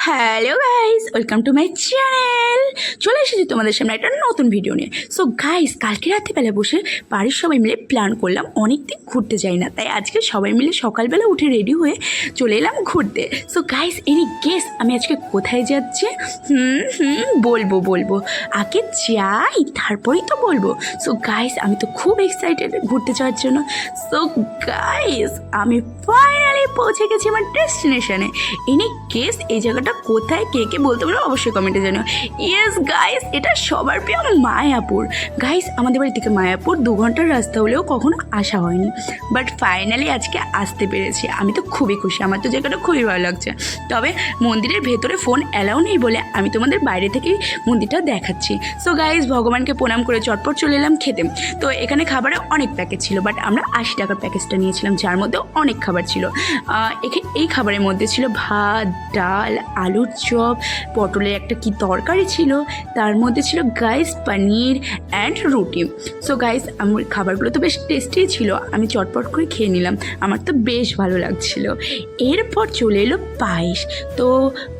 Hello guys, welcome to my channel. চলে এসেছি তোমাদের সামনে একটা নতুন ভিডিও নিয়ে। সো গাইস, কালকে রাত্রিবেলা বসে বাড়ির সবাই মিলে প্ল্যান করলাম অনেক দিন ঘুরতে যাই না, তাই আজকে সবাই মিলে সকালবেলা উঠে রেডি হয়ে চলে এলাম ঘুরতে। সো গাইস, এনি গেস আমি আজকে কোথায় যাচ্ছি? বলবো আগে যাই তারপরেই তো বলবো। সো গাইস, আমি তো খুব এক্সাইটেড ঘুরতে যাওয়ার জন্য। সো গাইস, আমি ফাইনালি পৌঁছে গেছি আমার ডেস্টিনেশনে। এনি গেস এই জায়গাটা কোথায়, কে কে বলতে পারো অবশ্যই কমেন্টে জানিও। ইয়েস গাইস, এটা সবার প্রিয় মায়াপুর। গাইস, আমাদের বাড়ি থেকে মায়াপুর 2 ঘন্টার রাস্তা হলেও কখনো আসা হয়নি, বাট ফাইনালি আজকে আসতে পেরেছি। আমি তো খুবই খুশি, আমার তো জায়গাটা খুবই ভালো লাগছে। তবে মন্দিরের ভেতরে ফোন অ্যালাউ নেই বলে আমি তোমাদের বাইরে থেকেই মন্দিরটা দেখাচ্ছি। সো গাইস, ভগবানকে প্রণাম করে চটপট চলে এলাম খেতে। তো এখানে খাবারে অনেক প্যাকেজ ছিল, বাট আমরা 80 টাকার প্যাকেজটা নিয়েছিলাম, যার মধ্যে অনেক খাবার ছিল। এই খাবারের মধ্যে ছিল ভাত, ডাল, আলুর চপ, পটলের একটা কি তরকারি ছিল, তার মধ্যে ছিল গাইস পনির অ্যান্ড রুটি। সো গাইস, আমার খাবারগুলো তো বেশ টেস্টি ছিল, আমি চটপট করে খেয়ে নিলাম, আমার তো বেশ ভালো লাগছিল। এরপর চলে এলো পায়েস। তো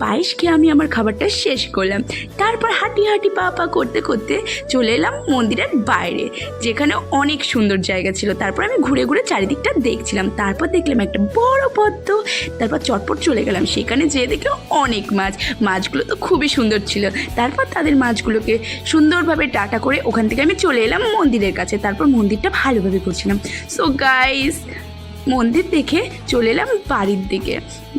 পায়েস খেয়ে আমি আমার খাবারটা শেষ করলাম। তারপর হাঁটি পা করতে করতে চলে এলাম মন্দিরের বাইরে, যেখানে অনেক সুন্দর জায়গা ছিল। তারপর আমি ঘুরে ঘুরে চারিদিকটা দেখছিলাম, তারপর দেখলাম একটা বড় পদ্ম। তারপর চটপট চলে গেলাম সেখানে, যেয়ে দেখে অনেক মাছগুলো তো খুবই সুন্দর ছিল। তারপর তাদের মাছগুলোকে সুন্দরভাবে টাটা করে ওখান থেকে আমি চলে এলাম মন্দিরের কাছে। তারপর মন্দিরটা ভালোভাবে করছিলাম। সো গাইস, মন্দির দেখে চলে এলাম বাড়ির দিকে,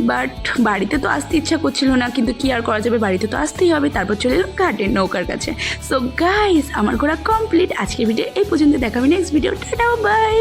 বাট বাড়িতে তো আসতে ইচ্ছা করছিল না, কিন্তু কি আর করা যাবে, বাড়িতে তো আসতেই হবে। তারপর চলে এলাম ঘাটের নৌকার কাছে। সো গাইস, আমার ঘোরা কমপ্লিট। আজকের ভিডিও এই পর্যন্ত, দেখাবি নেক্সট ভিডিও। Tata, by.